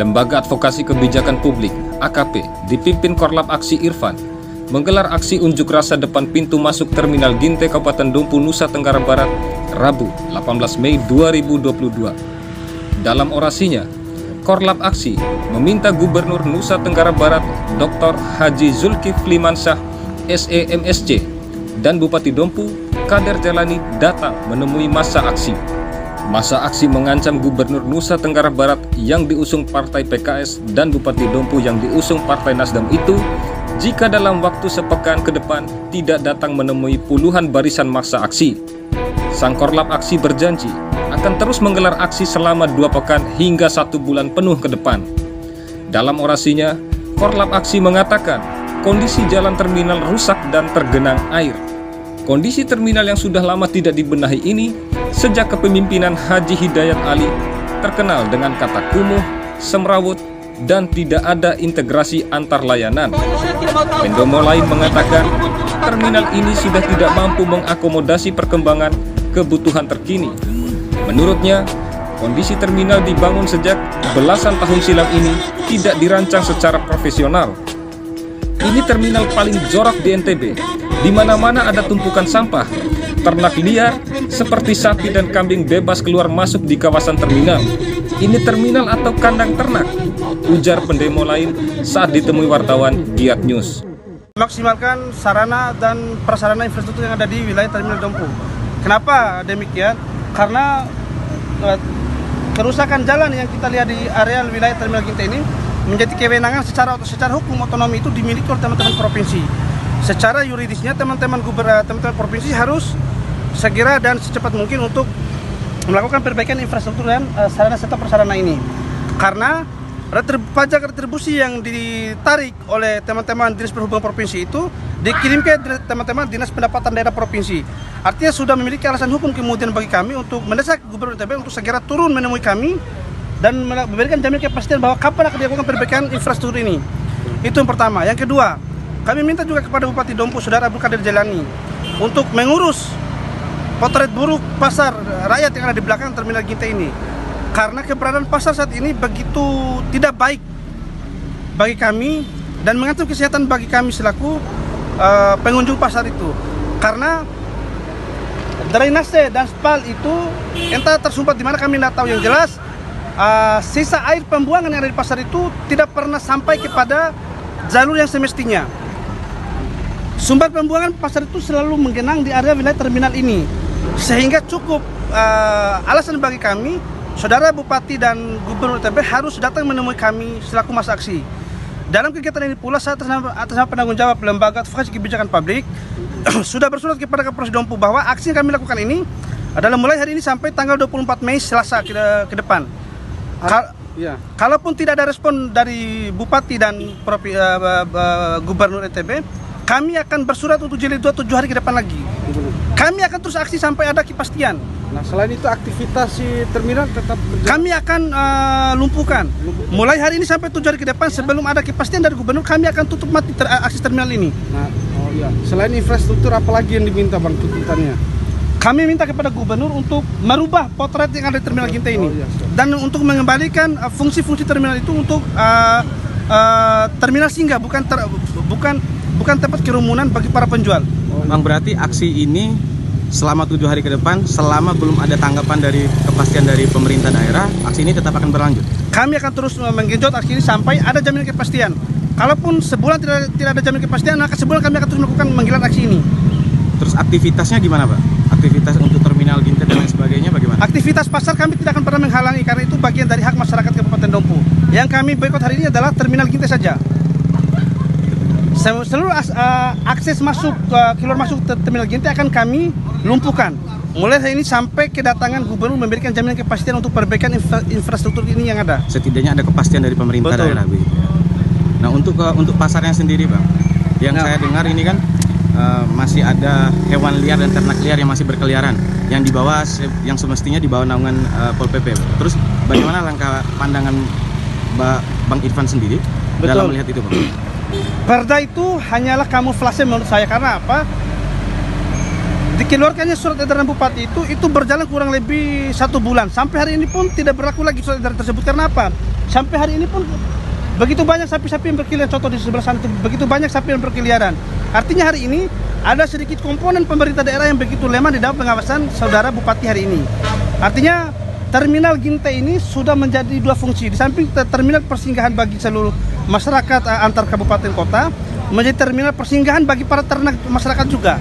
Lembaga Advokasi Kebijakan Publik (AKP) dipimpin Korlap Aksi Irfan menggelar aksi unjuk rasa depan pintu masuk Terminal Ginte Kabupaten Dompu, Nusa Tenggara Barat, Rabu 18 Mei 2022. Dalam orasinya, Korlap Aksi meminta Gubernur Nusa Tenggara Barat Dr. Haji Zulkifli Mansyah SEMSC dan Bupati Dompu Kader Jalani datang menemui massa aksi. Massa aksi mengancam Gubernur Nusa Tenggara Barat yang diusung Partai PKS dan Bupati Dompu yang diusung Partai Nasdem itu jika dalam waktu sepekan ke depan tidak datang menemui puluhan barisan massa aksi. Sang Korlap Aksi berjanji akan terus menggelar aksi selama 2 pekan hingga 1 bulan penuh ke depan. Dalam orasinya, Korlap Aksi mengatakan kondisi jalan terminal rusak dan tergenang air. Kondisi terminal yang sudah lama tidak dibenahi ini sejak kepemimpinan Haji Hidayat Ali terkenal dengan kata kumuh, semrawut, dan tidak ada integrasi antar layanan. Pendomo lain mengatakan terminal ini sudah tidak mampu mengakomodasi perkembangan kebutuhan terkini. Menurutnya, kondisi terminal dibangun sejak belasan tahun silam ini tidak dirancang secara profesional. Ini terminal paling jorok di NTB, di mana-mana ada tumpukan sampah. Ternak liar seperti sapi dan kambing bebas keluar masuk di kawasan terminal. Ini terminal atau kandang ternak, ujar pendemo lain saat ditemui wartawan Giat News. Maksimalkan sarana dan prasarana infrastruktur yang ada di wilayah Terminal Dompu. Kenapa demikian? Karena kerusakan jalan yang kita lihat di area wilayah Terminal Ginte ini menjadi kewenangan secara hukum otonomi itu dimiliki oleh teman-teman provinsi. Secara yuridisnya teman-teman provinsi harus segera dan secepat mungkin untuk melakukan perbaikan infrastruktur dan sarana serta prasarana ini. Karena pajak retribusi yang ditarik oleh teman-teman Dinas Perhubungan Provinsi itu dikirim ke teman-teman Dinas Pendapatan Daerah Provinsi. Artinya sudah memiliki alasan hukum kemudian bagi kami untuk mendesak Gubernur NTB untuk segera turun menemui kami dan memberikan jaminan kepastian bahwa kapan akan dilakukan perbaikan infrastruktur ini. Itu yang pertama. Yang kedua, kami minta juga kepada Bupati Dompu, Saudara Abdul Kadir Jalani, untuk mengurus potret buruk pasar rakyat yang ada di belakang Terminal Ginte ini. Karena keberadaan pasar saat ini begitu tidak baik bagi kami dan mengancam kesehatan bagi kami selaku pengunjung pasar itu. Karena drainase dan spal itu entah tersumpat di mana kami tidak tahu. Yang jelas sisa air pembuangan yang ada di pasar itu tidak pernah sampai kepada jalur yang semestinya. Sumber pembuangan pasar itu selalu menggenang di area wilayah terminal ini, sehingga cukup alasan bagi kami, Saudara Bupati dan Gubernur NTB harus datang menemui kami selaku massa aksi. Dalam kegiatan ini pula saya atas nama penanggung jawab Lembaga Advokasi Kebijakan Publik sudah bersurat kepada Kapolres Dompu bahwa aksi yang kami lakukan ini adalah mulai hari ini sampai tanggal 24 Mei Selasa ke depan. Kalaupun tidak ada respon dari Bupati dan Gubernur NTB, kami akan bersurat untuk jilid 2 7 hari ke depan lagi. Kami akan terus aksi sampai ada kepastian. Nah, selain itu aktivitas si terminal tetap berjalan. Kami akan lumpuhkan. Mulai hari ini sampai 7 hari ke depan sebelum ada kepastian dari Gubernur, kami akan tutup mati aksi terminal ini. Nah, selain infrastruktur, apalagi yang diminta Bang tuntutannya? Kami minta kepada Gubernur untuk merubah potret yang ada di Terminal Ginte ini. Dan untuk mengembalikan fungsi-fungsi terminal itu untuk terminal singgah, bukan tempat kerumunan bagi para penjual. Bang, berarti aksi ini selama 7 hari ke depan, selama belum ada tanggapan dari kepastian dari pemerintah daerah, aksi ini tetap akan berlanjut? Kami akan terus menggenjot aksi ini sampai ada jaminan kepastian. Kalaupun sebulan tidak ada jaminan kepastian, maka sebulan kami akan terus melakukan manggilan aksi ini. Terus aktivitasnya gimana, Pak? Aktivitas untuk Terminal Ginte dan lain sebagainya bagaimana? Aktivitas pasar kami tidak akan pernah menghalangi karena itu bagian dari hak masyarakat Kabupaten Dompu. Yang kami boikot hari ini adalah Terminal Ginte saja. Seluruh akses masuk keluar masuk Terminal Ginte akan kami lumpuhkan. Mulai hari ini sampai kedatangan Gubernur memberikan jaminan kepastian untuk perbaikan infrastruktur ini yang ada. Setidaknya ada kepastian dari pemerintah daerah begitu. Nah, untuk pasarnya sendiri, Bang, yang saya dengar ini kan masih ada hewan liar dan ternak liar yang masih berkeliaran yang dibawa yang semestinya dibawa naungan Pol PP. Terus bagaimana langkah pandangan Bang Irfan sendiri dalam melihat itu, Bang? Perda itu hanyalah kamuflase menurut saya. Karena apa? Dikeluarkannya surat edaran bupati itu berjalan kurang lebih 1 bulan. Sampai hari ini pun tidak berlaku lagi surat edaran tersebut. Karena apa? Sampai hari ini pun begitu banyak sapi-sapi yang berkeliaran. Contoh di sebelah sana, begitu banyak sapi yang berkeliaran. Artinya hari ini ada sedikit komponen pemerintah daerah yang begitu lemah di dalam pengawasan saudara bupati hari ini. Artinya terminal Gintai ini sudah menjadi 2 fungsi. Di samping terminal persinggahan bagi seluruh masyarakat antar kabupaten kota, menjadi terminal persinggahan bagi para ternak masyarakat juga.